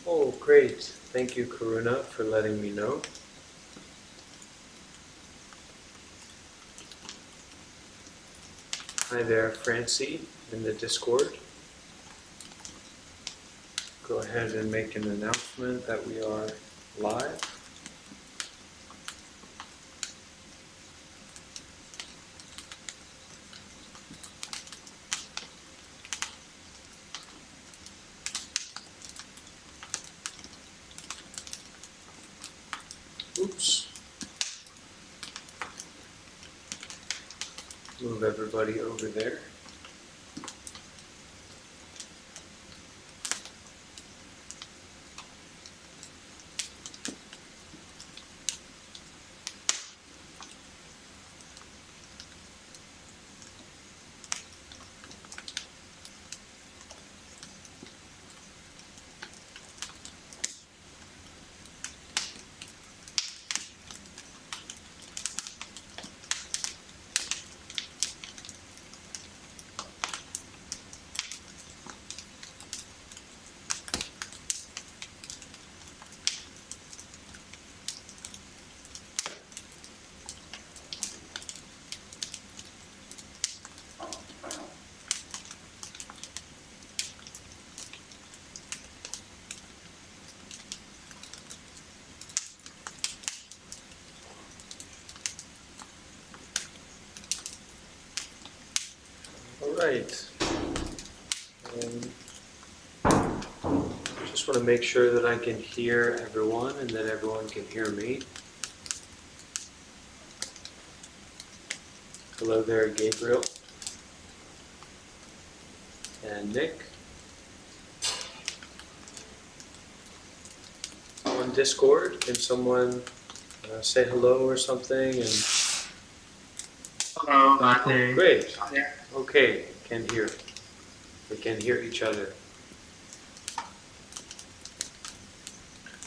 Oh, great. Thank you, Karuna, for letting me know. Hi there, Francie, in the Discord. Go ahead and make an announcement that we are live. Oops. Move everybody over there. All right. Just want to make sure that I can hear everyone and that everyone can hear me. Hello there, Gabriel and Nick. On Discord, can someone say hello or something? And hello, Dante. Great. Okay, can hear. We can hear each other.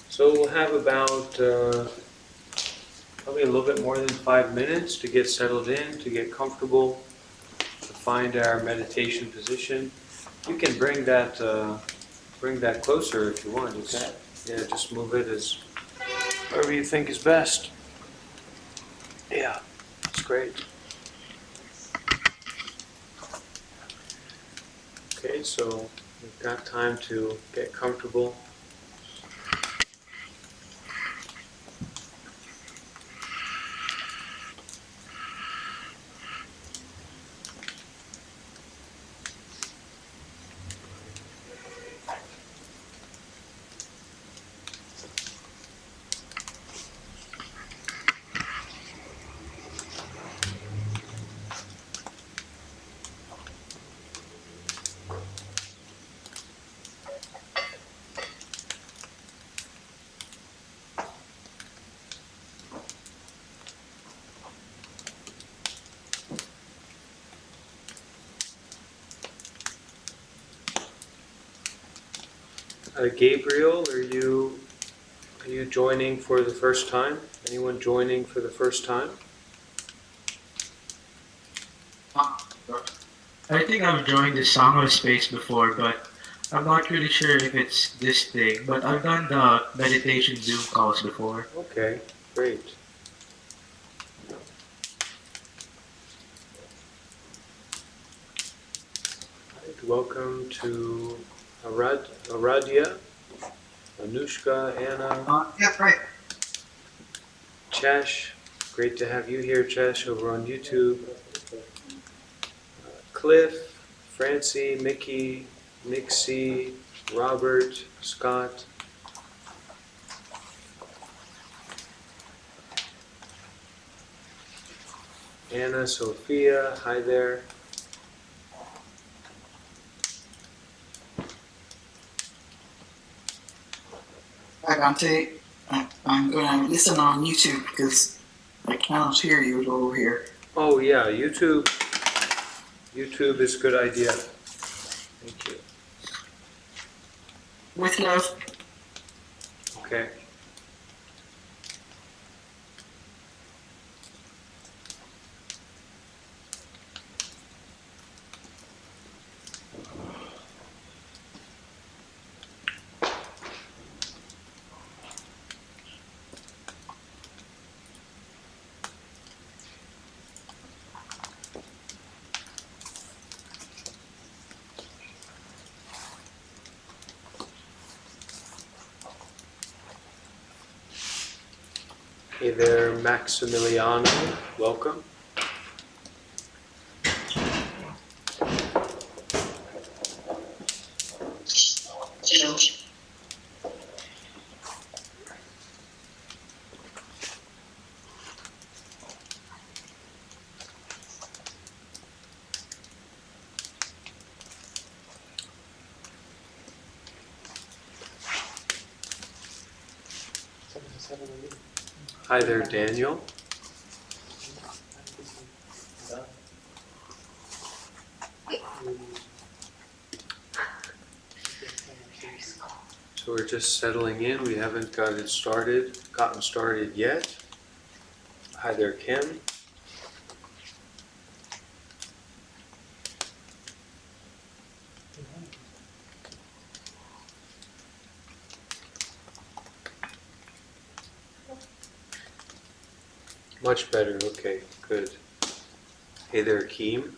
So we'll have about probably a little bit more than 5 minutes to get settled in, to get comfortable, to find our meditation position. You can bring that closer if you want. Just move it as wherever you think is best. Yeah, that's great. Okay, so we've got time to get comfortable. Gabriel, are you joining for the first time? Anyone joining for the first time? I think I've joined the Sangha space before, but I'm not really sure if it's this thing. But I've done the meditation Zoom calls before. Okay, great. Right, welcome to Aradia, Anushka, Anna. Yeah, right. Chesh, great to have you here, Chesh, over on YouTube. Cliff, Francie, Mickey, Nixie, Robert, Scott. Anna, Sophia, hi there. Hi, Dante. I'm going to listen on YouTube because I cannot hear you over here. Oh yeah, YouTube is a good idea. Thank you. With love. Okay. Hey there, Maximiliano. Welcome. Hello. Hi there, Daniel. So we're just settling in. We haven't gotten started yet. Hi there, Kim. Much better. Okay, good. Hey there, Keem.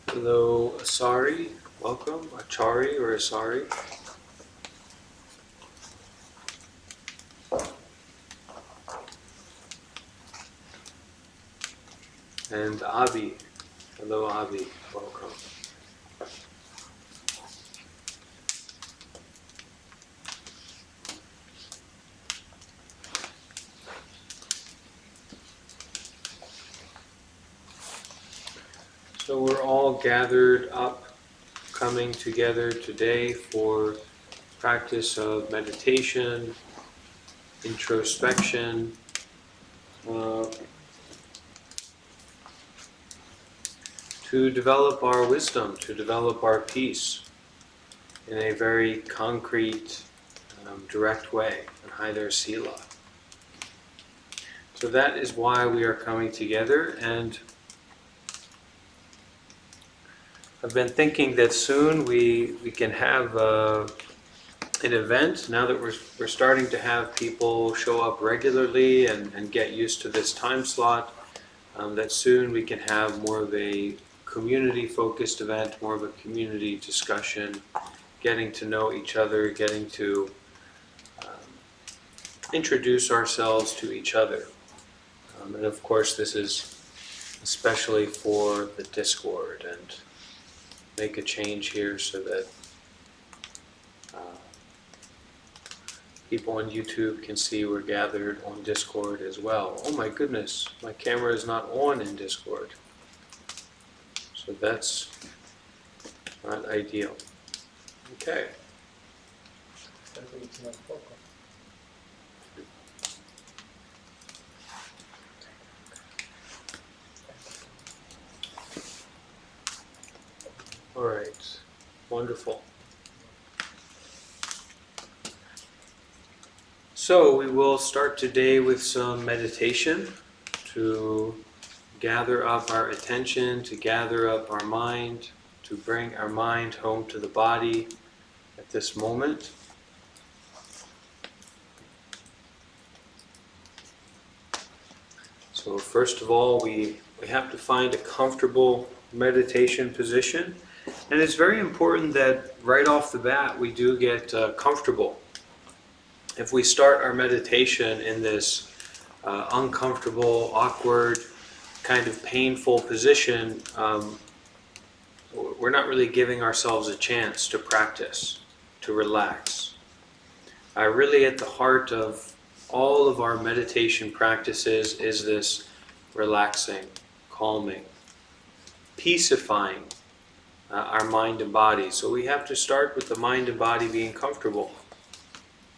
Hello, Asari. Welcome. Achari or Asari. And Abi. Hello, Abi. Welcome. So we're all gathered up, coming together today for practice of meditation, introspection, to develop our wisdom, to develop our peace in a very concrete, direct way. And hi there, Sila. So that is why we are coming together, and I've been thinking that soon we can have an event, now that we're starting to have people show up regularly and get used to this time slot, that soon we can have more of a community-focused event, more of a community discussion, getting to know each other, getting to introduce ourselves to each other. And of course this is especially for the Discord, and make a change here so that people on YouTube can see we're gathered on Discord as well. Oh my goodness, my camera is not on in Discord. So that's not ideal. Okay. All right, wonderful. So we will start today with some meditation to gather up our attention, to gather up our mind, to bring our mind home to the body at this moment. So first of all, we have to find a comfortable meditation position. And it's very important that right off the bat we do get comfortable. If we start our meditation in this uncomfortable, awkward, kind of painful position, we're not really giving ourselves a chance to practice, to relax. Really at the heart of all of our meditation practices is this relaxing, calming, peacifying our mind and body. So we have to start with the mind and body being comfortable,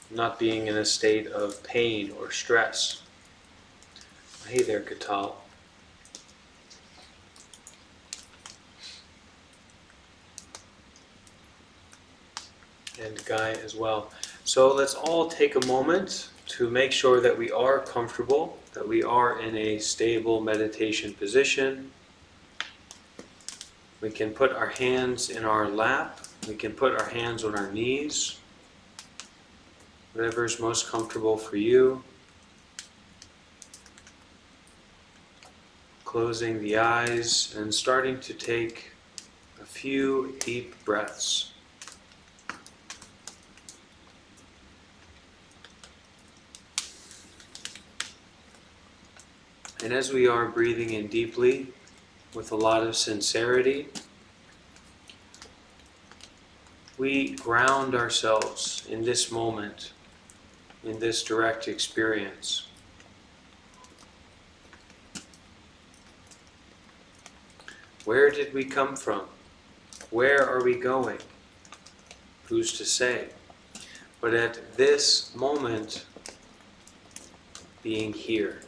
not being in a state of pain or stress. Hey there, Katal. And Guy as well. So let's all take a moment to make sure that we are comfortable, that we are in a stable meditation position. We can put our hands in our lap We can put our hands on our knees, whatever is most comfortable for you. Closing the eyes and starting to take a few deep breaths. And as we are breathing in deeply with a lot of sincerity, we ground ourselves in this moment, in this direct experience. Where did we come from? Where are we going? Who's to say? But at this moment, being here.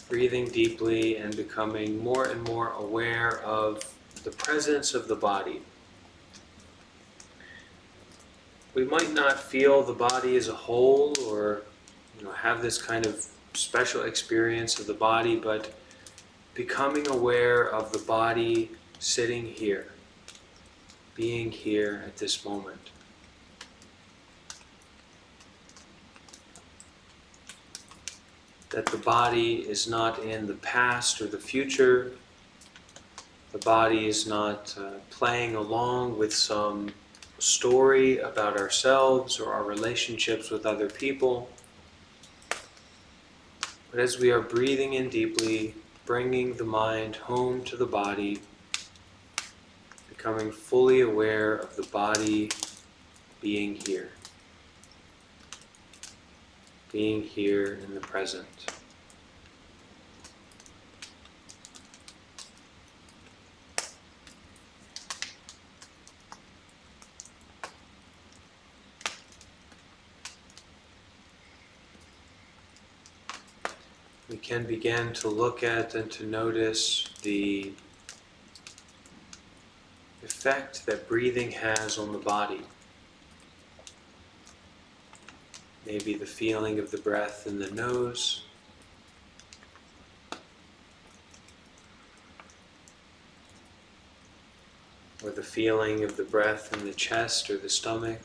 Breathing deeply and becoming more and more aware of the presence of the body. We might not feel the body as a whole or have this kind of special experience of the body, but becoming aware of the body sitting here, being here at this moment. That the body is not in the past or the future. The body is not playing along with some story about ourselves or our relationships with other people. But as we are breathing in deeply, bringing the mind home to the body, becoming fully aware of the body being here in the present. We can begin to look at and to notice the effect that breathing has on the body. Maybe the feeling of the breath in the nose, or the feeling of the breath in the chest or the stomach.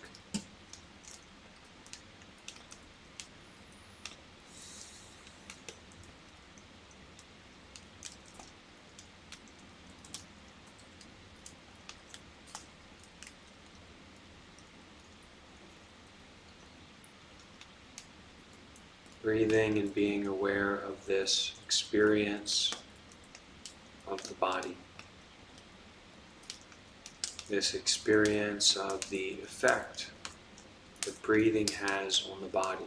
Breathing and being aware of this experience of the body. This experience of the effect that breathing has on the body.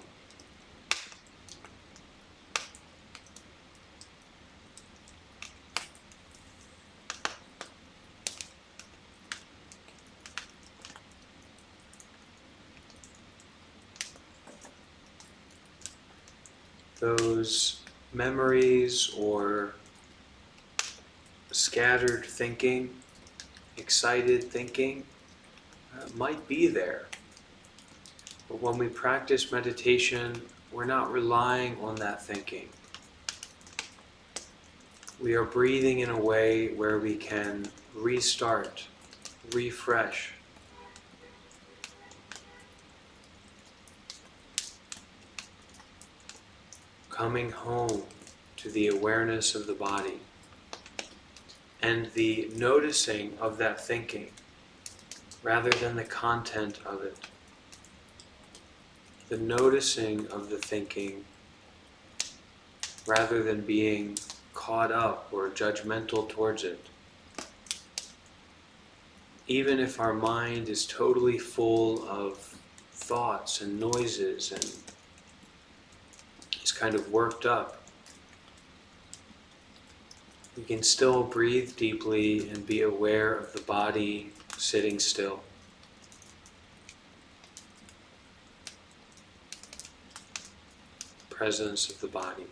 Those memories or scattered thinking, excited thinking, might be there. But when we practice meditation, we're not relying on that thinking. We are breathing in a way where we can restart, refresh. Coming home to the awareness of the body and the noticing of that thinking rather than the content of it. The noticing of the thinking rather than being caught up or judgmental towards it. Even if our mind is totally full of thoughts and noises and is kind of worked up, we can still breathe deeply and be aware of the body sitting still. Presence of the body.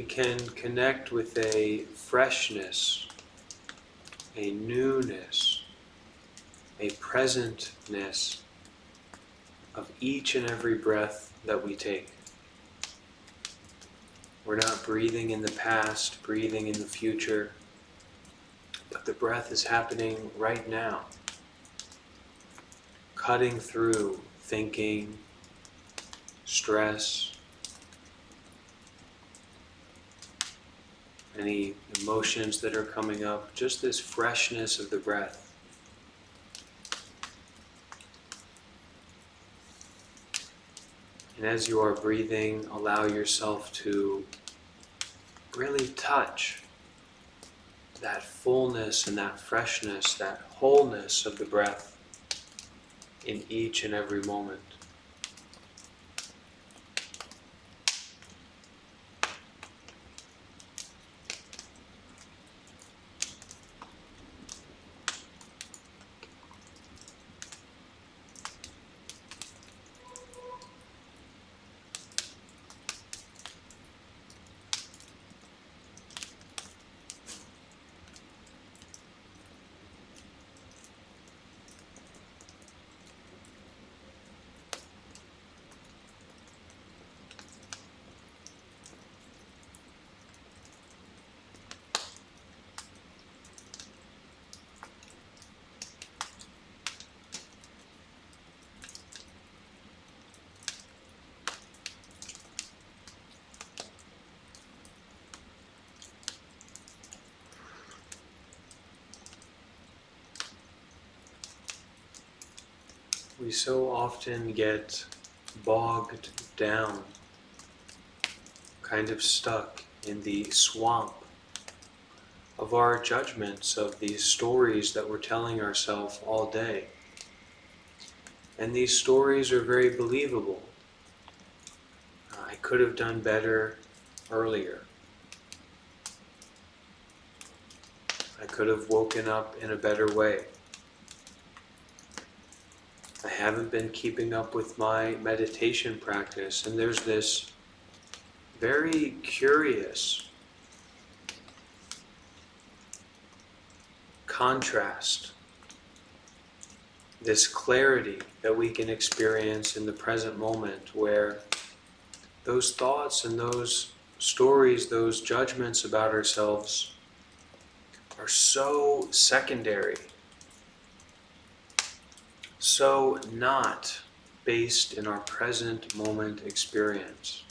we can connect with a freshness, a newness, a presentness of each and every breath that we take. We're not breathing in the past, breathing in the future, but the breath is happening right now, cutting through thinking, stress, any emotions that are coming up, just this freshness of the breath. And as you are breathing, allow yourself to really touch that fullness and that freshness, that wholeness of the breath in each and every moment. We so often get bogged down, kind of stuck in the swamp of our judgments, of these stories that we're telling ourselves all day. And these stories are very believable. I could have done better earlier. I could have woken up in a better way. I haven't been keeping up with my meditation practice, and there's this very curious contrast, this clarity that we can experience in the present moment, where those thoughts and those stories, those judgments about ourselves are so secondary, so not based in our present moment experience.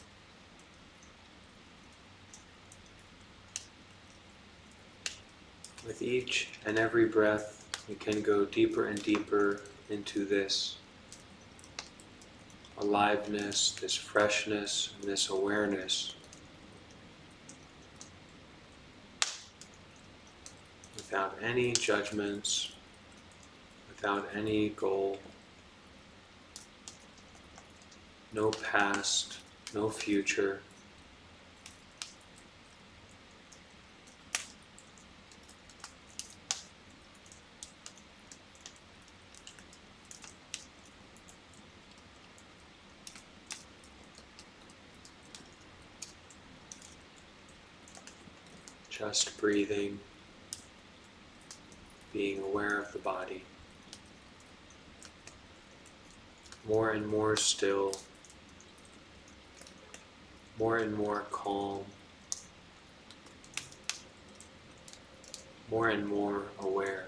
With each and every breath, we can go deeper and deeper into this aliveness, this freshness, and this awareness, without any judgments, without any goal, no past, no future. Just breathing, being aware of the body. More and more still, more and more calm, more and more aware.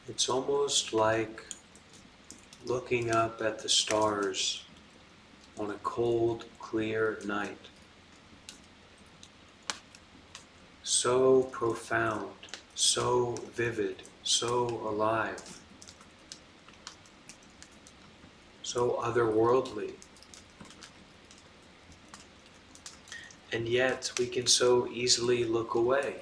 It's almost like looking up at the stars on a cold, clear night. So profound, so vivid, so alive, so otherworldly. And yet we can so easily look away.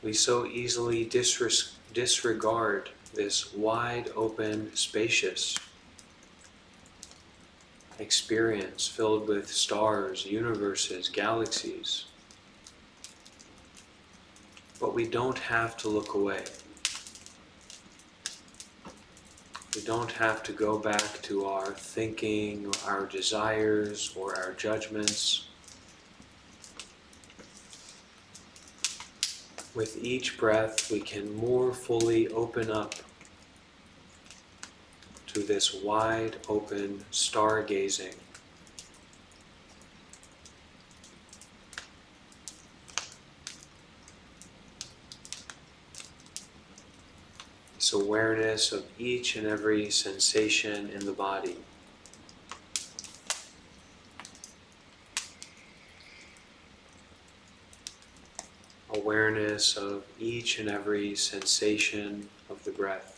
We so easily disregard this wide open, spacious experience filled with stars, universes, galaxies. But we don't have to look away. We don't have to go back to our thinking, or our desires, or our judgments. With each breath, we can more fully open up to this wide open stargazing. This awareness of each and every sensation in the body. Awareness of each and every sensation of the breath.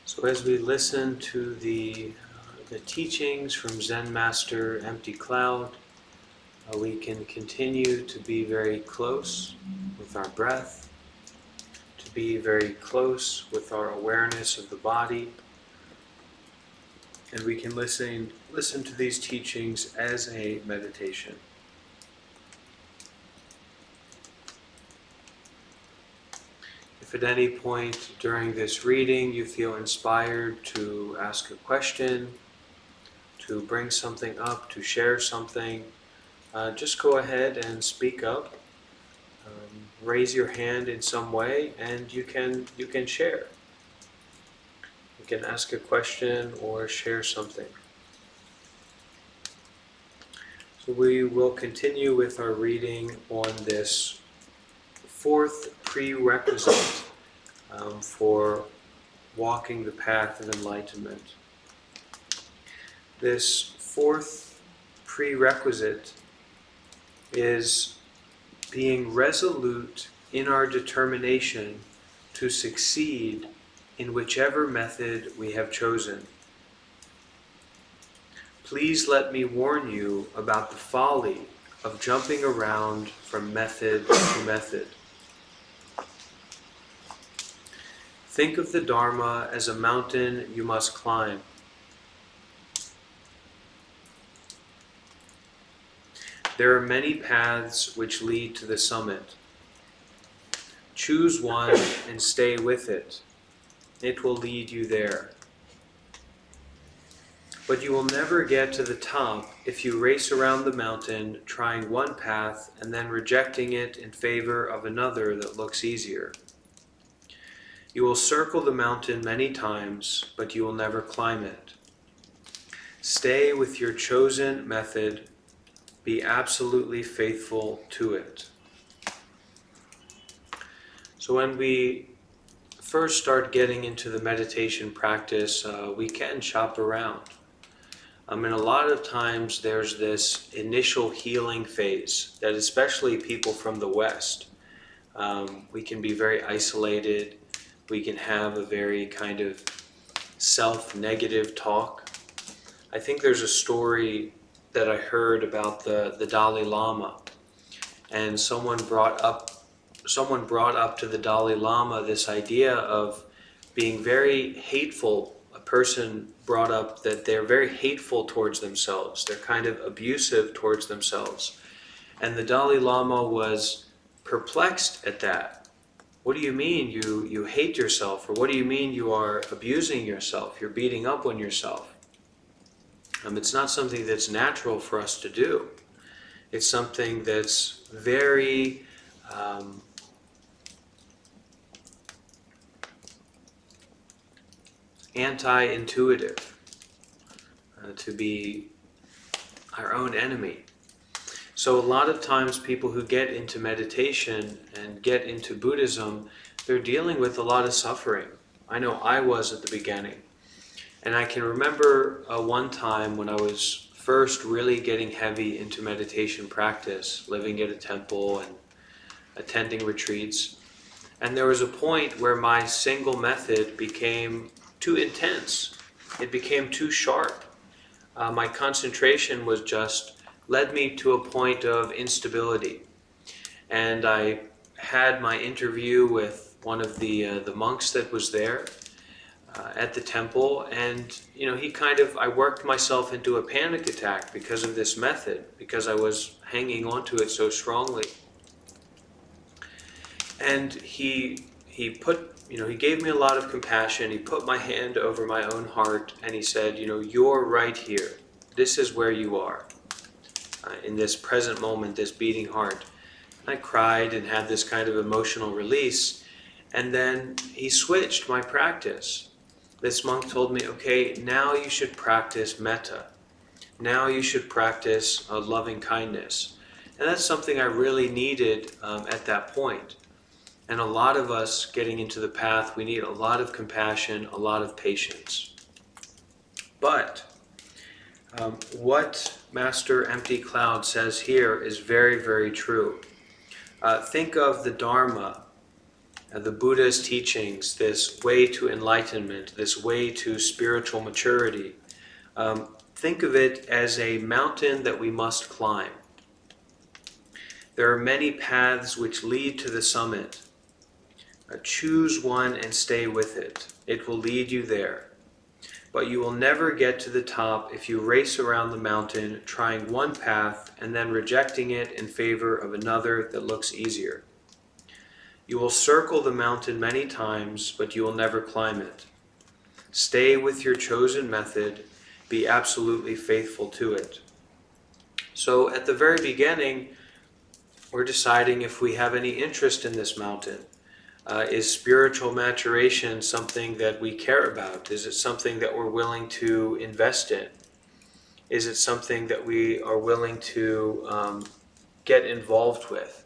So as we listen to the teachings from Zen Master Empty Cloud, we can continue to be very close with our breath, to be very close with our awareness of the body, and we can listen to these teachings as a meditation. If at any point during this reading you feel inspired to ask a question, to bring something up, to share something, just go ahead and speak up. Raise your hand in some way, and you can share. You can ask a question or share something. So we will continue with our reading on this fourth prerequisite for walking the path of enlightenment. This fourth prerequisite is being resolute in our determination to succeed in whichever method we have chosen. Please let me warn you about the folly of jumping around from method to method. Think of the Dharma as a mountain you must climb. There are many paths which lead to the summit. Choose one and stay with it. It will lead you there. But you will never get to the top if you race around the mountain trying one path and then rejecting it in favor of another that looks easier. You will circle the mountain many times, but you will never climb it. Stay with your chosen method. Be absolutely faithful to it. So when we first start getting into the meditation practice, we can shop around. And a lot of times there's this initial healing phase that especially people from the West, we can be very isolated. We can have a very kind of self-negative talk. I think there's a story that I heard about the Dalai Lama, and someone brought up to the Dalai Lama this idea of being very hateful. A person brought up that they're very hateful towards themselves. They're kind of abusive towards themselves. And the Dalai Lama was perplexed at that. What do you mean you hate yourself? Or what do you mean you are abusing yourself? You're beating up on yourself. It's not something that's natural for us to do. It's something that's very anti-intuitive, to be our own enemy. So a lot of times people who get into meditation and get into Buddhism, they're dealing with a lot of suffering. I know I was at the beginning. And I can remember one time when I was first really getting heavy into meditation practice, living at a temple and attending retreats. And there was a point where my single method became too intense. It became too sharp. My concentration was just led me to a point of instability. And I had my interview with one of the monks that was there at the temple, and I worked myself into a panic attack because of this method, because I was hanging on to it so strongly. And he gave me a lot of compassion. He put my hand over my own heart and he said, you're right here. This is where you are. In this present moment, this beating heart. I cried and had this kind of emotional release. And then he switched my practice. This monk told me, okay, now you should practice metta. Now you should practice loving kindness. And that's something I really needed at that point. And a lot of us getting into the path, we need a lot of compassion, a lot of patience. But what Master Empty Cloud says here is very, very true. Think of the Dharma, the Buddha's teachings, this way to enlightenment, this way to spiritual maturity. Think of it as a mountain that we must climb. There are many paths which lead to the summit. Choose one and stay with it. It will lead you there. But you will never get to the top if you race around the mountain trying one path and then rejecting it in favor of another that looks easier. You will circle the mountain many times, but you will never climb it. Stay with your chosen method. Be absolutely faithful to it. So at the very beginning, we're deciding if we have any interest in this mountain. Is spiritual maturation something that we care about? Is it something that we're willing to invest in? Is it something that we are willing to get involved with?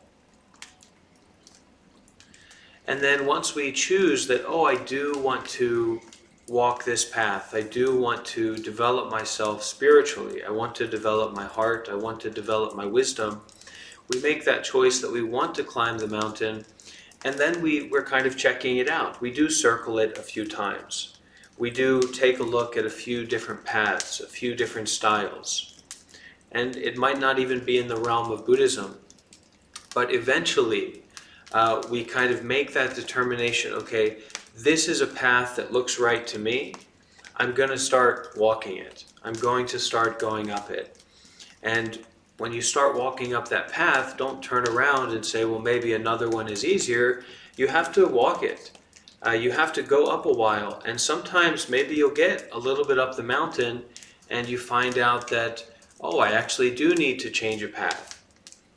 And then once we choose that, I do want to walk this path, I do want to develop myself spiritually, I want to develop my heart, I want to develop my wisdom, we make that choice that we want to climb the mountain. And then we're kind of checking it out. We do circle it a few times. We do take a look at a few different paths, a few different styles. And it might not even be in the realm of Buddhism. But eventually, we kind of make that determination, okay, this is a path that looks right to me. I'm going to start walking it. I'm going to start going up it. And when you start walking up that path, don't turn around and say, well, maybe another one is easier. You have to walk it. You have to go up a while. And sometimes maybe you'll get a little bit up the mountain and you find out that, I actually do need to change a path.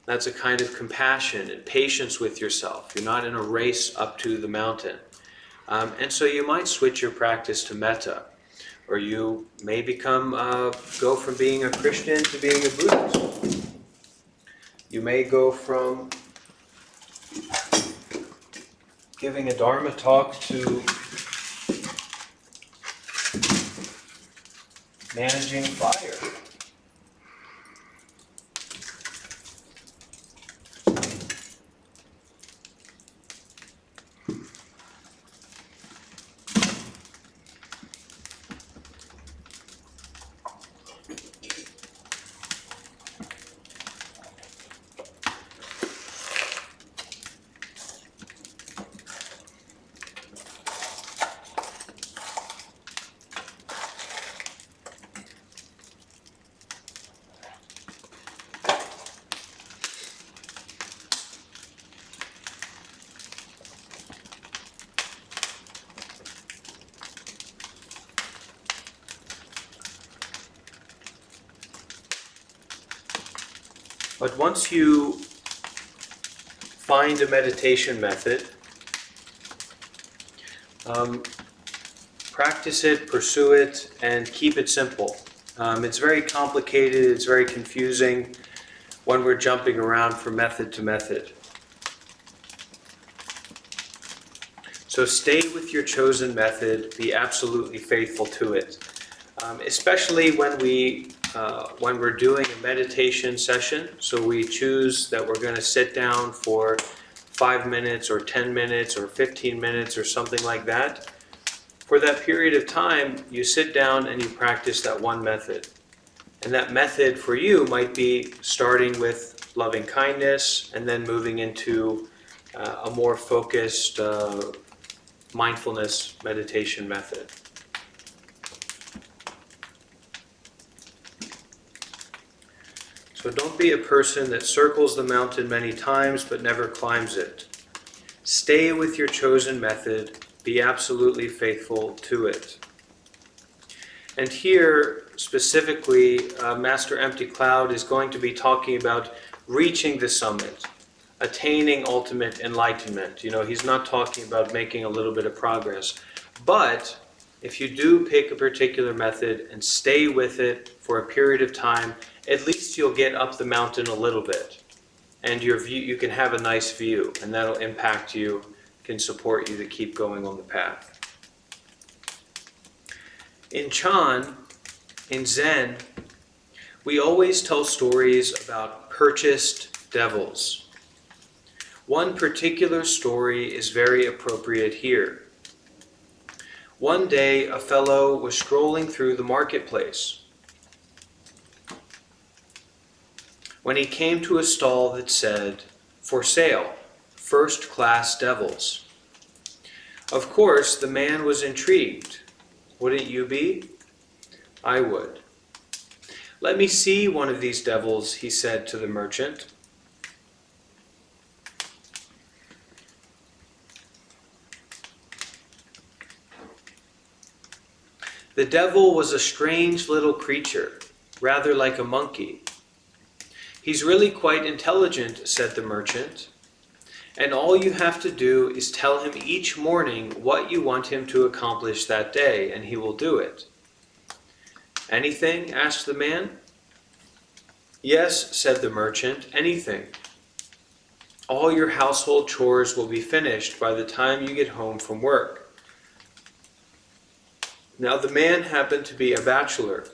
That's a kind of compassion and patience with yourself. You're not in a race up to the mountain. And so you might switch your practice to metta. Or you may go from being a Christian to being a Buddhist. You may go from giving a Dharma talk to managing fire. But once you find a meditation method, practice it, pursue it, and keep it simple. It's very complicated, it's very confusing when we're jumping around from method to method. So stay with your chosen method, be absolutely faithful to it. Especially when we're doing a meditation session, so we choose that we're going to sit down for 5 minutes or 10 minutes or 15 minutes or something like that. For that period of time, you sit down and you practice that one method. And that method for you might be starting with loving kindness and then moving into a more focused mindfulness meditation method. So don't be a person that circles the mountain many times but never climbs it. Stay with your chosen method. Be absolutely faithful to it. And here, specifically, Master Empty Cloud is going to be talking about reaching the summit, attaining ultimate enlightenment. You know, he's not talking about making a little bit of progress. But if you do pick a particular method and stay with it for a period of time, at least you'll get up the mountain a little bit. And your view, you can have a nice view, and that'll impact you, can support you to keep going on the path. In Chan, in Zen, we always tell stories about purchased devils. One particular story is very appropriate here. One day, a fellow was strolling through the marketplace when he came to a stall that said, "For sale, first-class devils." Of course, the man was intrigued. Wouldn't you be? I would. "Let me see one of these devils," he said to the merchant. The devil was a strange little creature, rather like a monkey. "He's really quite intelligent," said the merchant, "and all you have to do is tell him each morning what you want him to accomplish that day, and he will do it." "Anything?" asked the man. "Yes," said the merchant, "anything. All your household chores will be finished by the time you get home from work." Now the man happened to be a bachelor,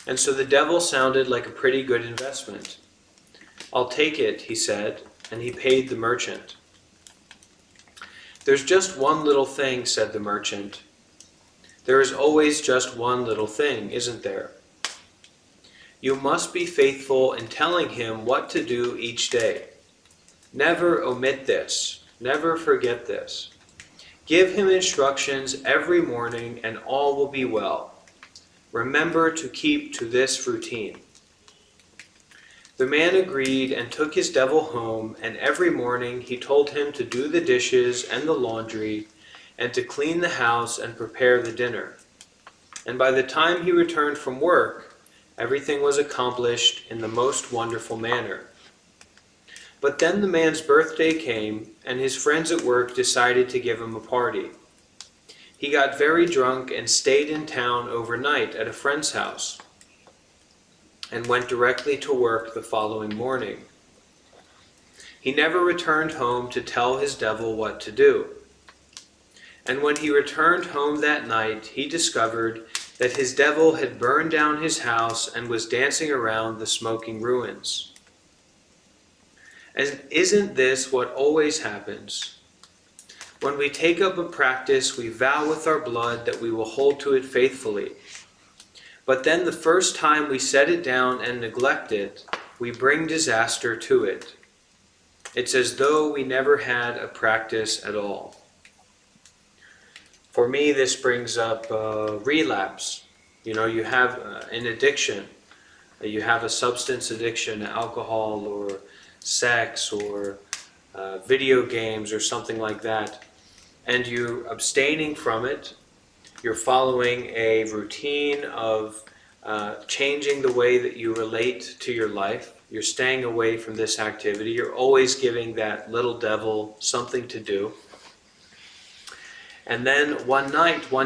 and so the devil sounded like a pretty good investment. "I'll take it," he said, and he paid the merchant. "There's just one little thing," said the merchant. "There is always just one little thing, isn't there? You must be faithful in telling him what to do each day. Never omit this. Never forget this. Give him instructions every morning and all will be well. Remember to keep to this routine." The man agreed and took his devil home, and every morning he told him to do the dishes and the laundry and to clean the house and prepare the dinner. And by the time he returned from work, everything was accomplished in the most wonderful manner. But then the man's birthday came, and his friends at work decided to give him a party. He got very drunk and stayed in town overnight at a friend's house, and went directly to work the following morning. He never returned home to tell his devil what to do. And when he returned home that night, he discovered that his devil had burned down his house and was dancing around the smoking ruins. And isn't this what always happens? When we take up a practice, we vow with our blood that we will hold to it faithfully. But then the first time we set it down and neglect it, we bring disaster to it. It's as though we never had a practice at all. For me, this brings up relapse. You know, you have an addiction. You have a substance addiction, alcohol or sex or video games or something like that. And you're abstaining from it. You're following a routine of changing the way that you relate to your life. You're staying away from this activity. You're always giving that little devil something to do. And then one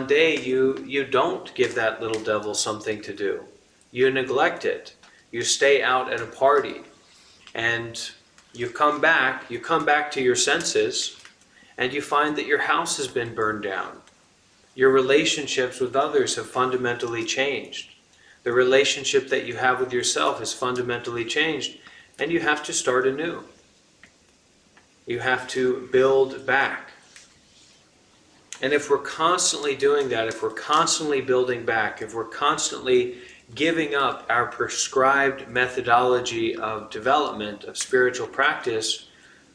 day, you don't give that little devil something to do. You neglect it. You stay out at a party. And you come back to your senses, and you find that your house has been burned down. Your relationships with others have fundamentally changed. The relationship that you have with yourself has fundamentally changed, and you have to start anew. You have to build back. And if we're constantly doing that, if we're constantly building back, if we're constantly giving up our prescribed methodology of development, of spiritual practice,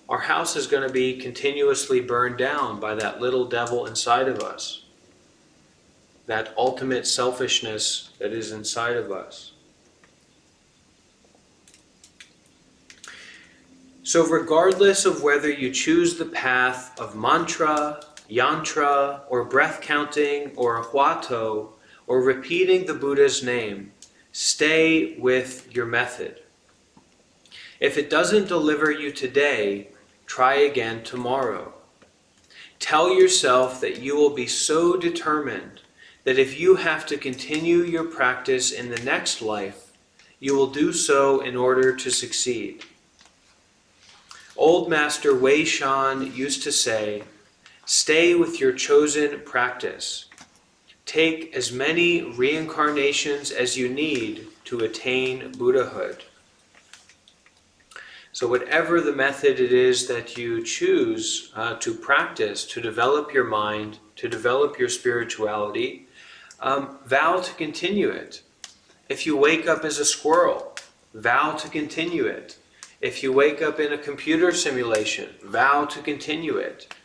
our house is going to be continuously burned down by that little devil inside of us, that ultimate selfishness that is inside of us. So regardless of whether you choose the path of mantra, yantra, or breath counting, or huato, or repeating the Buddha's name, stay with your method. If it doesn't deliver you today, try again tomorrow. Tell yourself that you will be so determined that if you have to continue your practice in the next life, you will do so in order to succeed. Old Master Wei Shan used to say, "Stay with your chosen practice. Take as many reincarnations as you need to attain Buddhahood." So whatever the method it is that you choose to practice, to develop your mind, to develop your spirituality, vow to continue it. If you wake up as a squirrel, vow to continue it. If you wake up in a computer simulation, vow to continue it.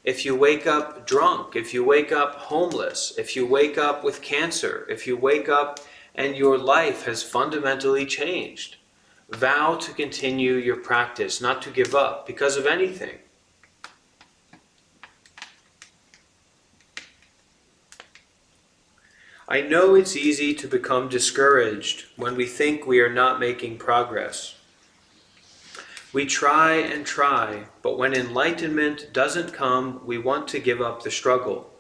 If you wake up drunk, if you wake up homeless, if you wake up with cancer, if you wake up and your life has fundamentally changed, vow to continue your practice, not to give up because of anything. I know it's easy to become discouraged when we think we are not making progress. We try and try, but when enlightenment doesn't come, we want to give up the struggle.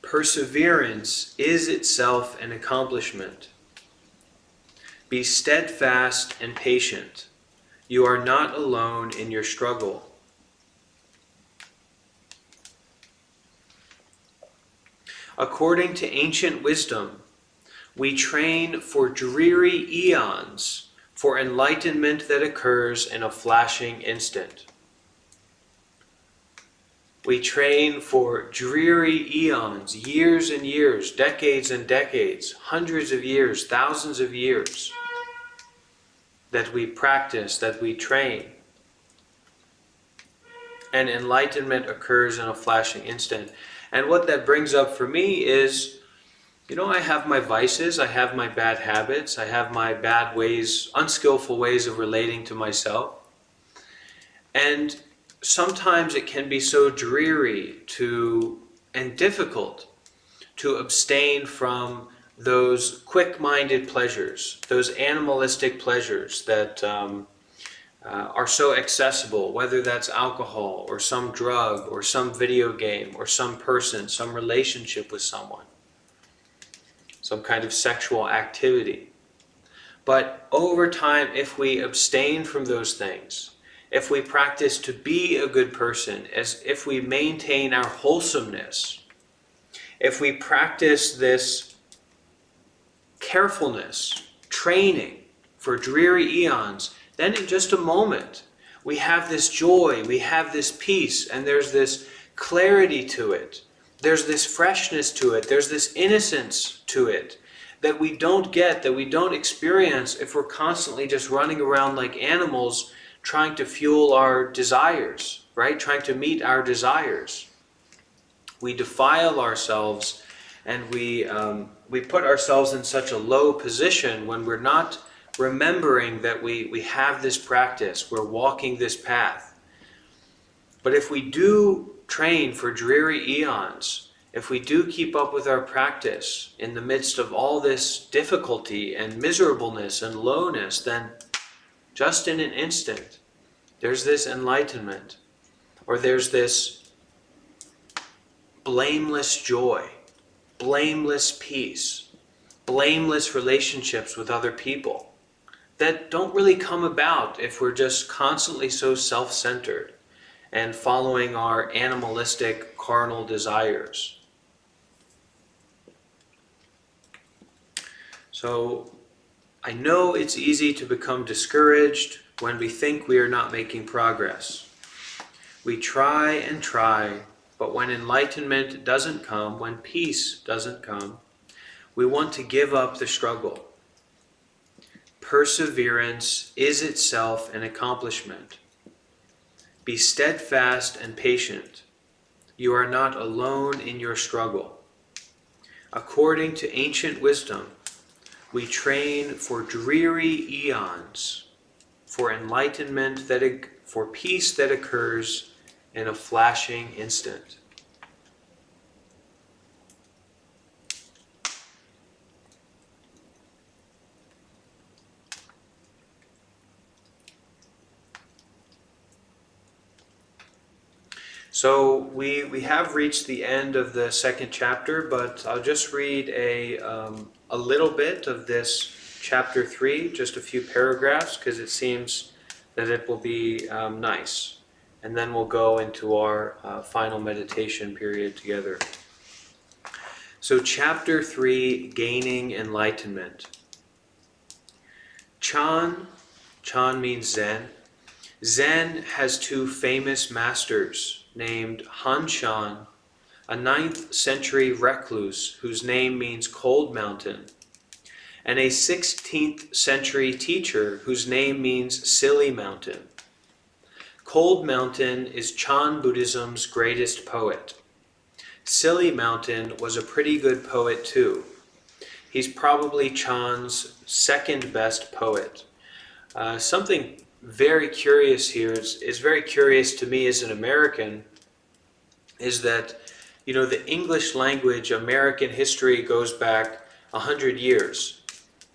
Perseverance is itself an accomplishment. Be steadfast and patient. You are not alone in your struggle. According to ancient wisdom, we train for dreary eons for enlightenment that occurs in a flashing instant. We train for dreary eons, years and years, decades and decades, hundreds of years, thousands of years, that we practice, that we train. And enlightenment occurs in a flashing instant. And what that brings up for me is, I have my vices, I have my bad habits, I have my bad ways, unskillful ways of relating to myself. And sometimes it can be so dreary and difficult to abstain from those quick-minded pleasures, those animalistic pleasures that are so accessible, whether that's alcohol or some drug or some video game or some person, some relationship with someone, some kind of sexual activity. But over time, if we abstain from those things, if we practice to be a good person, if we maintain our wholesomeness, if we practice this carefulness, training for dreary eons, then in just a moment, we have this joy, we have this peace, and there's this clarity to it. There's this freshness to it. There's this innocence to it that we don't get, that we don't experience if we're constantly just running around like animals trying to fuel our desires, right? Trying to meet our desires. We defile ourselves and we put ourselves in such a low position when we're not remembering that we have this practice, we're walking this path. But if we do train for dreary eons, if we do keep up with our practice in the midst of all this difficulty and miserableness and lowness, then just in an instant, there's this enlightenment, or there's this blameless joy, blameless peace, blameless relationships with other people that don't really come about if we're just constantly so self-centered and following our animalistic, carnal desires. So I know it's easy to become discouraged when we think we are not making progress. We try and try, but when enlightenment doesn't come, when peace doesn't come, we want to give up the struggle. Perseverance is itself an accomplishment. Be steadfast and patient. You are not alone in your struggle. According to ancient wisdom, we train for dreary eons, for enlightenment, for peace that occurs in a flashing instant. So we have reached the end of the second chapter, but I'll just read a little bit of this chapter 3, just a few paragraphs, because it seems that it will be nice. And then we'll go into our final meditation period together. So chapter 3, Gaining Enlightenment. Chan means Zen. Zen has two famous masters named Han Shan, a 9th century recluse whose name means cold mountain, and a 16th century teacher whose name means silly mountain. Cold Mountain is Chan Buddhism's greatest poet. Silly Mountain was a pretty good poet too. He's probably Chan's second best poet. Something very curious here is very curious to me as an American, is that, you know, the English language, American history goes back 100 years.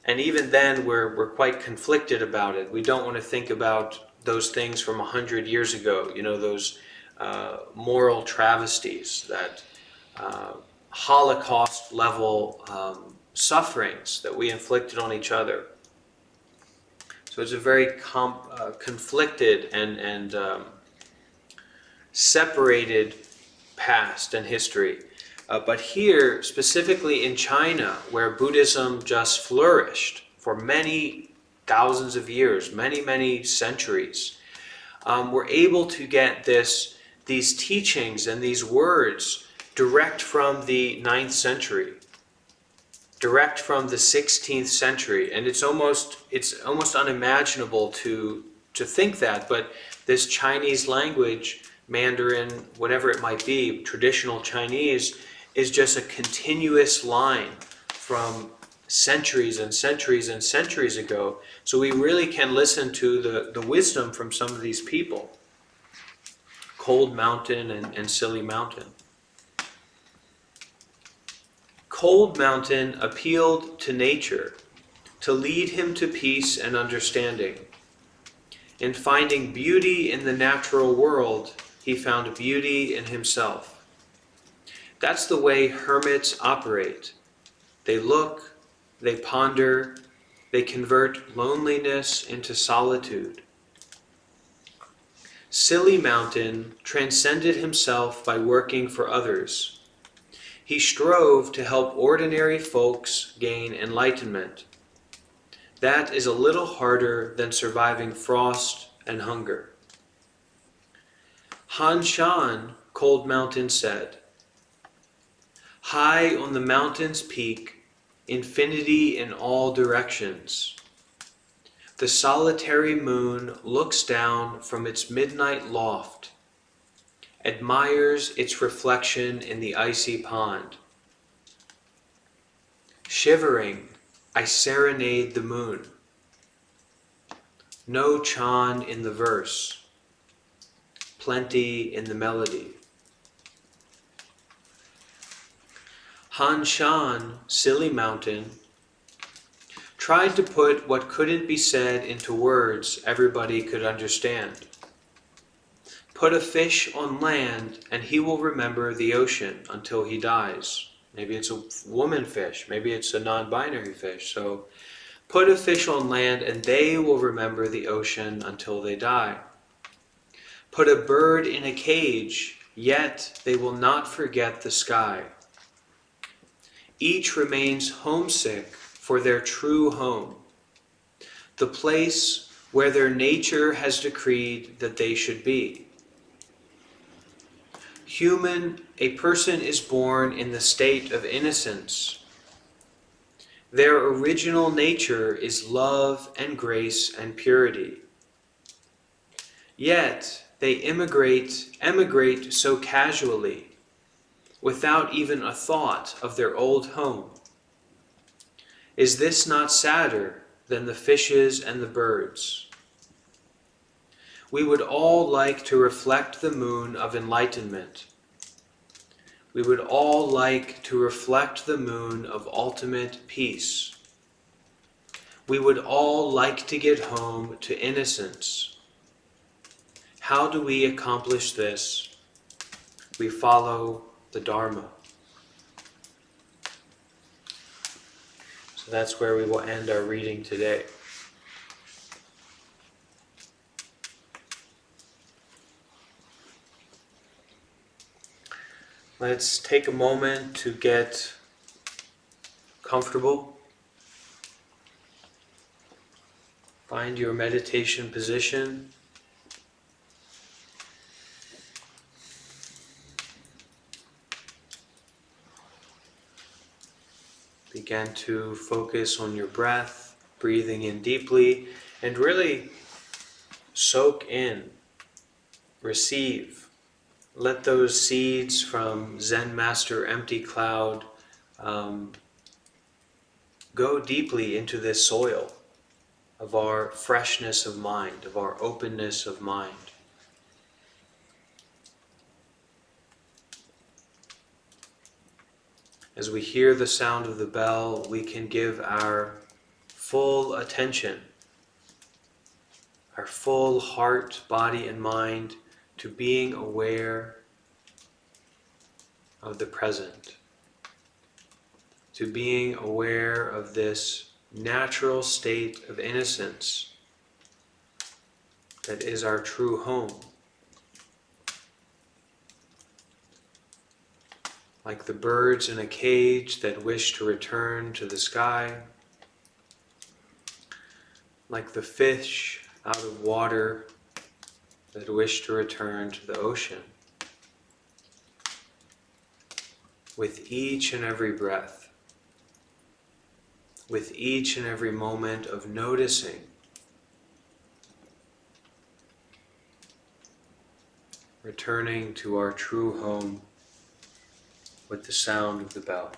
And even then we're quite conflicted about it. We don't want to think about those things from 100 years ago, you know, those moral travesties, that Holocaust level sufferings that we inflicted on each other. So it's a very conflicted and separated past and history. But here, specifically in China, where Buddhism just flourished for many thousands of years, many centuries, we're able to get these teachings and these words direct from the 9th century. Direct from the 16th century, and it's almost unimaginable to think that, but this Chinese language, Mandarin, whatever it might be, traditional Chinese, is just a continuous line from centuries and centuries and centuries ago. So we really can listen to the wisdom from some of these people. Cold Mountain and Silly Mountain. Cold Mountain appealed to nature to lead him to peace and understanding. In finding beauty in the natural world, he found beauty in himself. That's the way hermits operate. They look, they ponder, they convert loneliness into solitude. Silly Mountain transcended himself by working for others. He strove to help ordinary folks gain enlightenment. That is a little harder than surviving frost and hunger. Han Shan, Cold Mountain, said, "High on the mountain's peak, infinity in all directions. The solitary moon looks down from its midnight loft, admires its reflection in the icy pond. Shivering, I serenade the moon. No Chan in the verse, plenty in the melody." Han Shan, Silly Mountain, tried to put what couldn't be said into words everybody could understand. Put a fish on land and he will remember the ocean until he dies. Maybe it's a woman fish, maybe it's a non-binary fish. So put a fish on land and they will remember the ocean until they die. Put a bird in a cage, yet they will not forget the sky. Each remains homesick for their true home, the place where their nature has decreed that they should be. A person is born in the state of innocence. Their original nature is love and grace and purity. Yet they emigrate so casually, without even a thought of their old home. Is this not sadder than the fishes and the birds? We would all like to reflect the moon of enlightenment. We would all like to reflect the moon of ultimate peace. We would all like to get home to innocence. How do we accomplish this? We follow the Dharma. So that's where we will end our reading today. Let's take a moment to get comfortable. Find your meditation position. Begin to focus on your breath, breathing in deeply, and really soak in, receive. Let those seeds from Zen Master Empty Cloud go deeply into this soil of our freshness of mind, of our openness of mind. As we hear the sound of the bell, we can give our full attention, our full heart, body, and mind to being aware of the present, to being aware of this natural state of innocence that is our true home. Like the birds in a cage that wish to return to the sky, like the fish out of water that wish to return to the ocean. With each and every breath, with each and every moment of noticing, returning to our true home with the sound of the bell.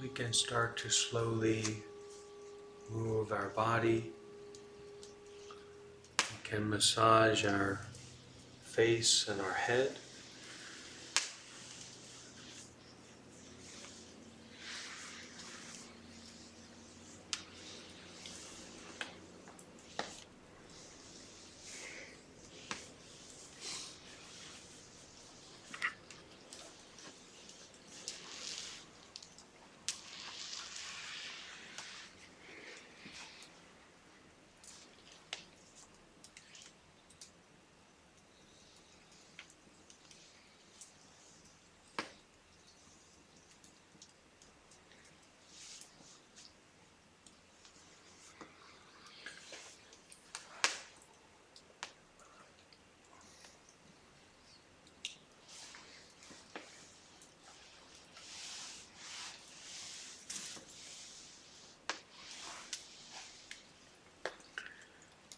we can start to slowly move our body. We can massage our face and our head.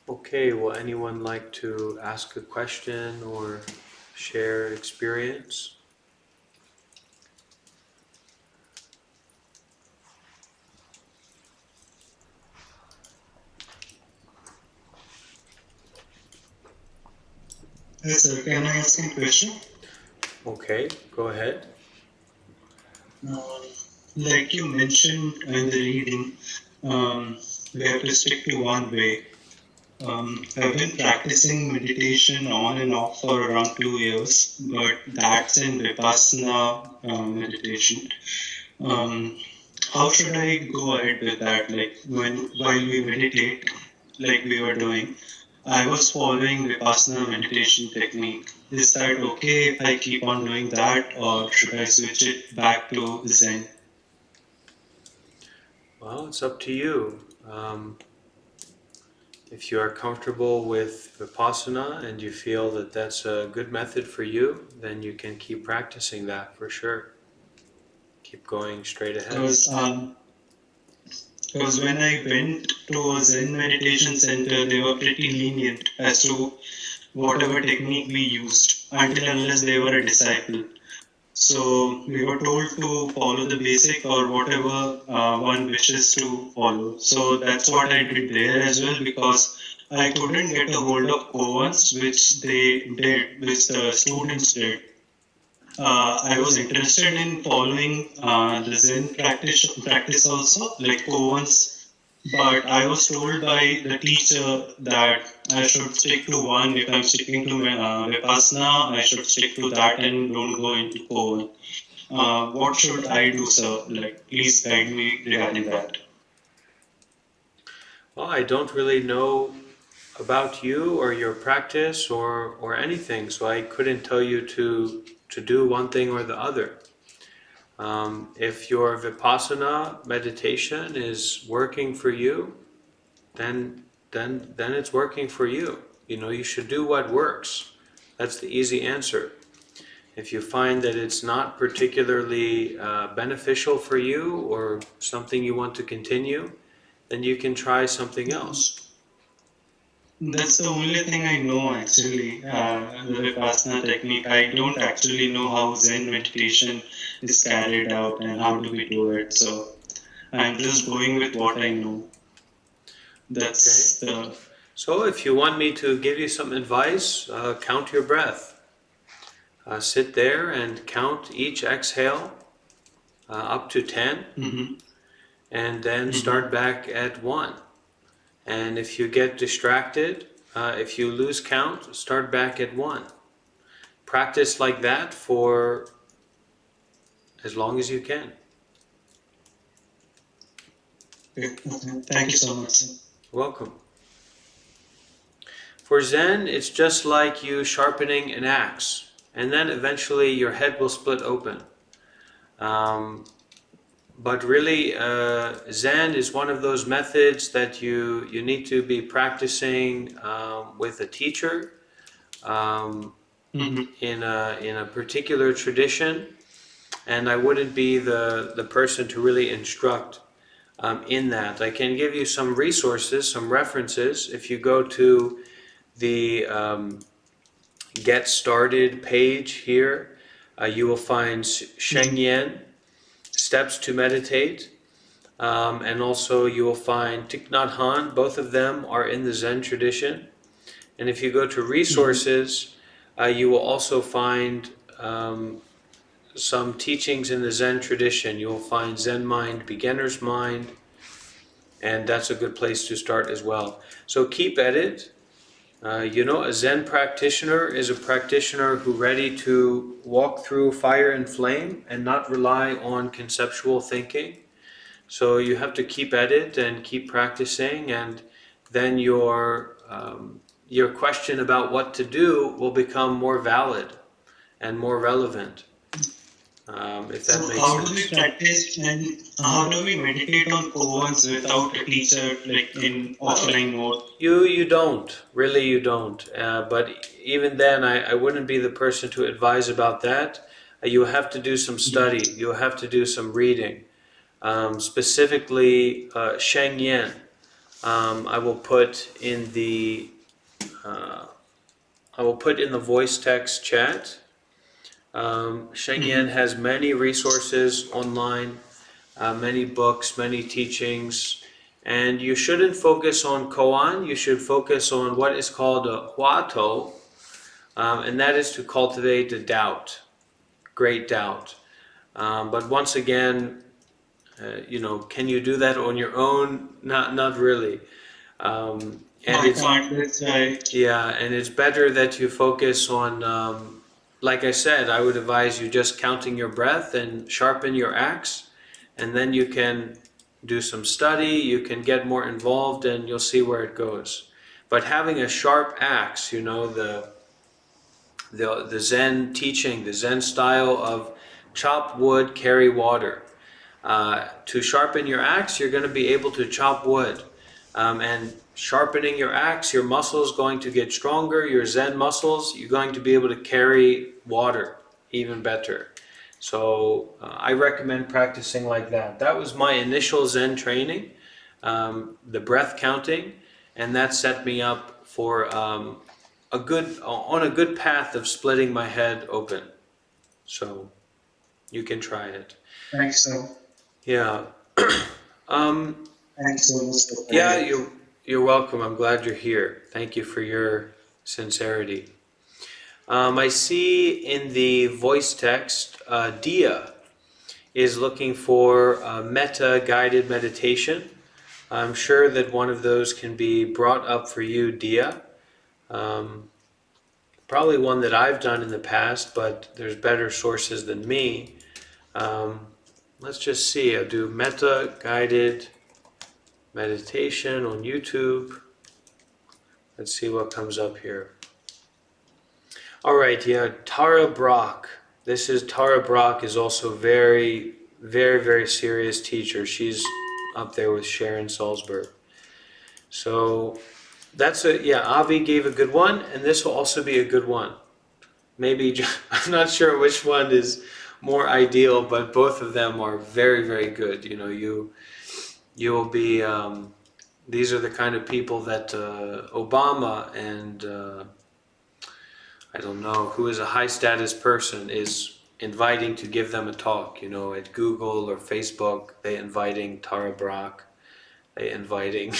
Okay, will anyone like to ask a question or share experience? Yes, sir. Can I ask a question? Okay, go ahead. Um, like you mentioned in the reading, we have to stick to one way. I've been practicing meditation on and off for around 2 years, but that's in Vipassana meditation. Um, how should I go ahead with that? Like while we meditate, like we were doing, I was following Vipassana meditation technique. Is that okay if I keep on doing that, or should I switch it back to Zen? Well, it's up to you. If you are comfortable with Vipassana and you feel that that's a good method for you, then you can keep practicing that for sure. Keep going straight ahead. Because when I went to a Zen meditation center, they were pretty lenient as to whatever technique we used until unless they were a disciple. So we were told to follow the basic or whatever one wishes to follow. So that's what I did there as well, because I couldn't get a hold of koans, which they did, which the students did. I was interested in following the Zen practice also, like koans, but I was told by the teacher that I should stick to one. If I'm sticking to Vipassana, I should stick to that and don't go into koan. What should I do, sir? Like, please guide me regarding that. Well, I don't really know about you or your practice or anything, so I couldn't tell you to do one thing or the other. If your Vipassana meditation is working for you, then it's working for you. You know, you should do what works. That's the easy answer. If you find that it's not particularly beneficial for you or something you want to continue, then you can try something else. That's the only thing I know actually, the Vipassana technique. I don't actually know how Zen meditation is carried out and how do we do it. So I'm just going with what I know. That's the. So if you want me to give you some advice, count your breath. Sit there and count each exhale up to 10, and then start back at 1. And if you get distracted, if you lose count, start back at 1. Practice like that for as long as you can. Okay. Thank you so much. Welcome. For Zen, it's just like you sharpening an axe, and then eventually your head will split open. But really, Zen is one of those methods that you need to be practicing with a teacher in a particular tradition, and I wouldn't be the person to really instruct in that. I can give you some resources, some references. If you go to the Get Started page here, you will find Sheng Yen steps to meditate. And also you will find Thich Nhat Hanh. Both of them are in the Zen tradition. And if you go to resources, you will also find some teachings in the Zen tradition. You will find Zen Mind, Beginner's Mind, and that's a good place to start as well. So keep at it. A Zen practitioner is a practitioner who's ready to walk through fire and flame and not rely on conceptual thinking. So you have to keep at it and keep practicing, and then your question about what to do will become more valid and more relevant. If that So makes how sense. do we practice and how do we meditate on koans without a teacher, like in offline mode? You don't. Really, you don't. But even then, I wouldn't be the person to advise about that. You have to do some study. You have to do some reading. Specifically, Sheng Yen. I will put in the voice text chat. Sheng Yen has many resources online, many books, many teachings, and you shouldn't focus on koan. You should focus on what is called a huato, and that is to cultivate a doubt, great doubt. But once again, can you do that on your own? Not really. And I can't, that's right. yeah, and it's better that you focus on, like I said, I would advise you just counting your breath and sharpen your axe, and then you can do some study, you can get more involved, and you'll see where it goes. But having a sharp axe, the Zen teaching, the Zen style of chop wood, carry water. To sharpen your axe, you're going to be able to chop wood. And sharpening your axe, your muscles going to get stronger, your Zen muscles, you're going to be able to carry water even better. So I recommend practicing like that. That was my initial Zen training, the breath counting, and that set me up for a good path of splitting my head open. So you can try it. Thanks, sir. Yeah. Thanks so much. Yeah, you're welcome. I'm glad you're here. Thank you for your sincerity. I see in the voice text, Dia is looking for a metta guided meditation. I'm sure that one of those can be brought up for you, Dia. Probably one that I've done in the past, but there's better sources than me. Let's just see. I'll do metta guided meditation on YouTube. Let's see what comes up here. All right, yeah, Tara Brock. Tara Brock is also very, very, very serious teacher. She's up there with Sharon Salzberg. So Avi gave a good one, and this will also be a good one. Maybe, I'm not sure which one is more ideal, but both of them are very, very good. You will be, these are the kind of people that Obama and I don't know who is a high status person is inviting to give them a talk, at Google or Facebook. They're inviting Tara Brock, they're inviting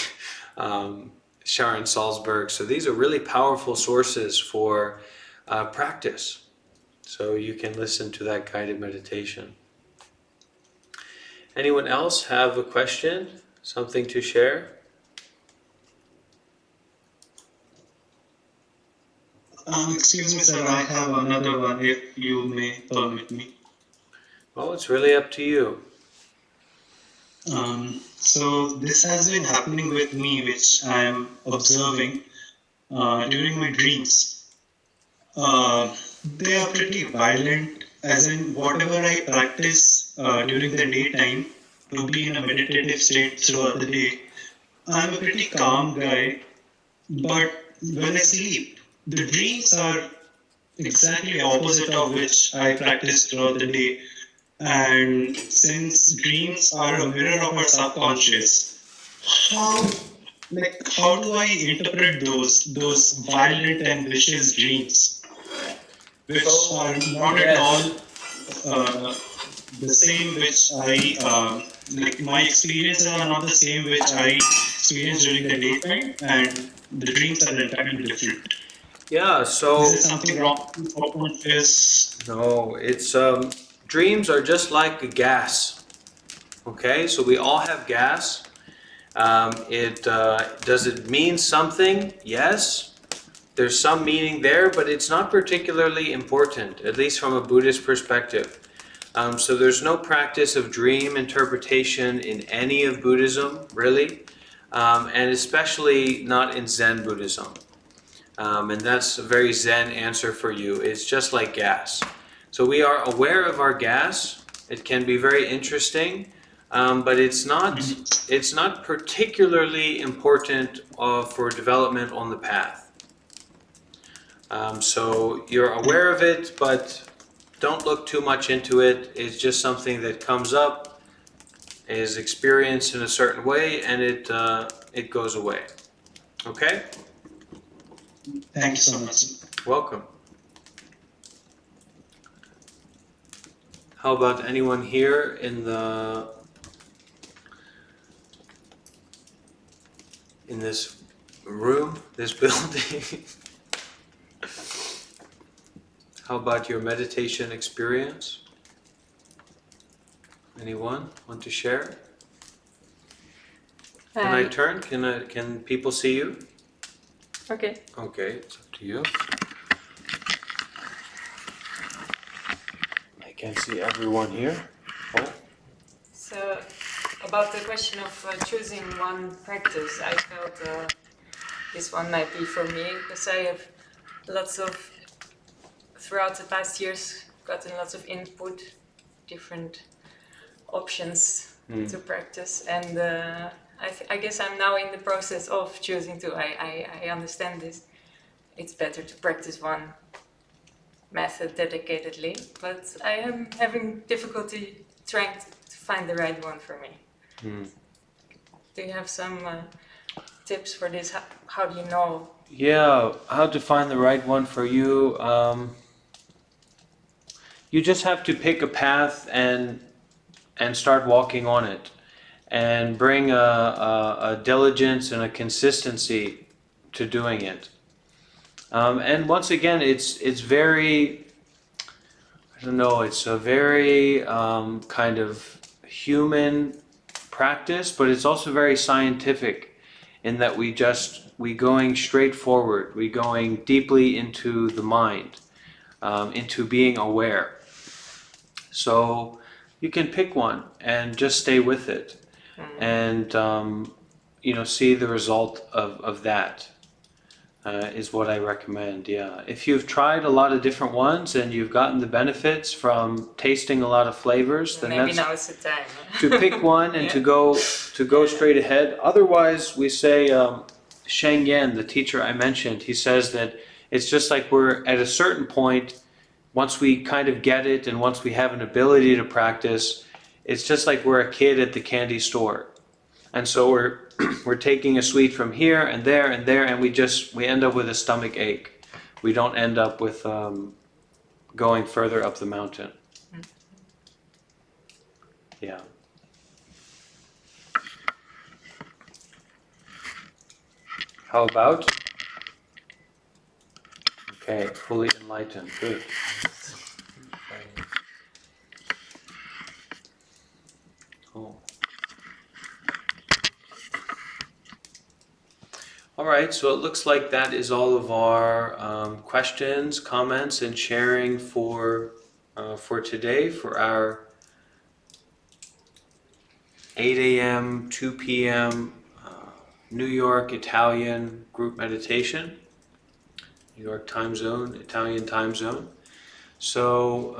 Sharon Salzberg. So these are really powerful sources for practice. So you can listen to that guided meditation. Anyone else have a question? Something to share? Excuse me, sir, I have another one if you may permit me. Well, it's really up to you. So this has been happening with me, which I am observing during my dreams. They are pretty violent, as in whatever I practice during the daytime to be in a meditative state throughout the day. I'm a pretty calm guy, but when I sleep, the dreams are exactly opposite of which I practice throughout the day. And since dreams are a mirror of our subconscious, how do I interpret those violent and vicious dreams, which are not at all the same which I like. My experiences are not the same which I experience during the daytime, and the dreams are entirely different. Yeah, so Is there something wrong with subconscious? no, it's dreams are just like a gas. Okay, so we all have gas. It does it mean something? Yes, there's some meaning there, but it's not particularly important, at least from a Buddhist perspective. So there's no practice of dream interpretation in any of Buddhism, really, and especially not in Zen Buddhism. And that's a very Zen answer for you. It's just like gas. So we are aware of our gas. It can be very interesting, but it's not particularly important for development on the path. So you're aware of it, but don't look too much into it. It's just something that comes up, is experienced in a certain way, and it goes away. Okay? Thank you so much. Welcome. How about anyone here in this room, this building? How about your meditation experience? Anyone want to share? Can I turn? Can people see you? Okay. Okay, it's up to you. I can see everyone here. Oh. So, about the question of choosing one practice, I felt this one might be for me because I have throughout the past years, gotten lots of input, different options to practice, and I guess I'm now in the process of choosing to. I understand this. It's better to practice one method dedicatedly, but I am having difficulty trying to find the right one for me. Do you have some tips for this? How do you know? Yeah, how to find the right one for you? You just have to pick a path and start walking on it, and bring a diligence and a consistency to doing it. And once again, it's very, I don't know, it's a very kind of human practice, but it's also very scientific in that we going straight forward, we going deeply into the mind, into being aware. So you can pick one and just stay with it, and see the result of that. Is what I recommend, yeah. If you've tried a lot of different ones and you've gotten the benefits from tasting a lot of flavors, then Maybe that's now is the time. to pick one and to go straight ahead. Otherwise, we say Sheng Yen, the teacher I mentioned, he says that it's just like we're at a certain point, once we kind of get it and once we have an ability to practice, it's just like we're a kid at the candy store. And so we're taking a sweet from here and there and there, and we end up with a stomach ache. We don't end up with going further up the mountain. Yeah. How about? Okay, fully enlightened. Good. Oh. All right, so it looks like that is all of our questions, comments, and sharing for today, for our 8 a.m., 2 p.m. New York Italian group meditation, New York time zone, Italian time zone. So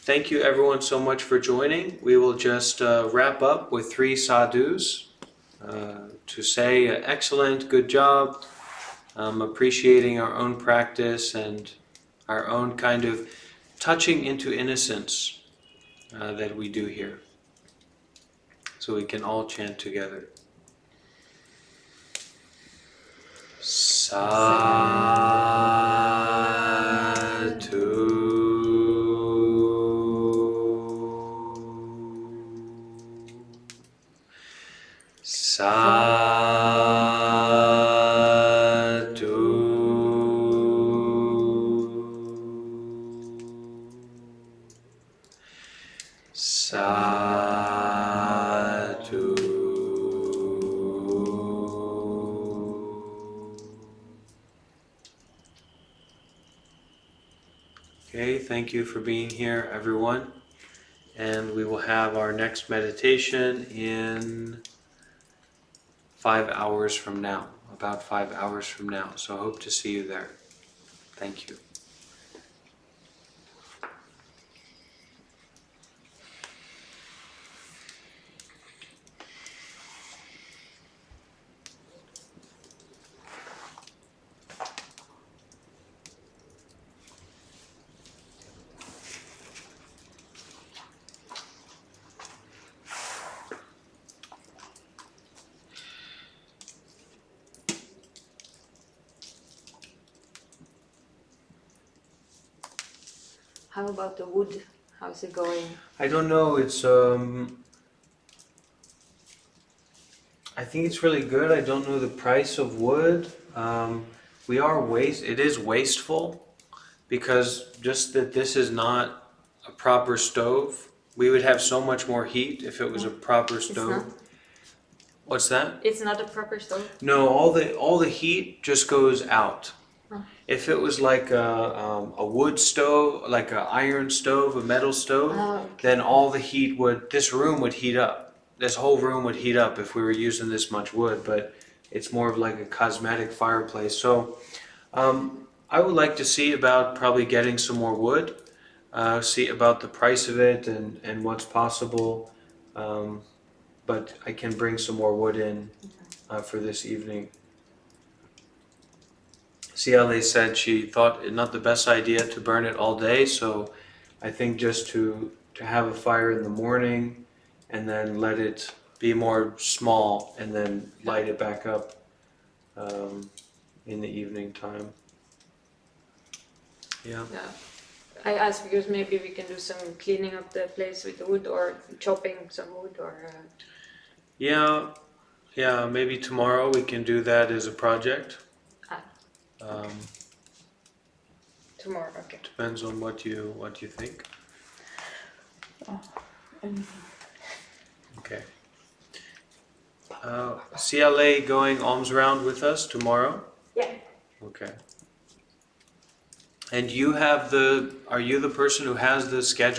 thank you everyone so much for joining. We will just wrap up with 3 sadhus. To say excellent, good job, appreciating our own practice and our own kind of touching into innocence that we do here. So we can all chant together. Sadhu. Sadhu. Okay, thank you for being here, everyone. And we will have our next meditation in 5 hours from now, about 5 hours from now. So I hope to see you there. Thank you. How about the wood? How's it going? I don't know, I think it's really good. I don't know the price of wood. It is wasteful because just that this is not a proper stove. We would have so much more heat if it was a proper stove. not? What's that? It's not a proper stove? No, all the heat just goes out. Oh. If it was like a wood stove, like an iron stove, a metal stove, then all the heat this room would heat up. This whole room would heat up if we were using this much wood, but it's more of like a cosmetic fireplace. So I would like to see about probably getting some more wood, see about the price of it and what's possible. But I can bring some more wood in for this evening. CLA said she thought it not the best idea to burn it all day, so I think just to have a fire in the morning and then let it be more small and then light it back up in the evening time. Yeah. Yeah. I asked because maybe we can do some cleaning up the place with the wood or chopping some wood or... Yeah, maybe tomorrow we can do that as a project. Tomorrow, okay. Depends on what you think. Okay. CLA going alms round with us tomorrow? Yeah. Okay. And are you the person who has the schedule?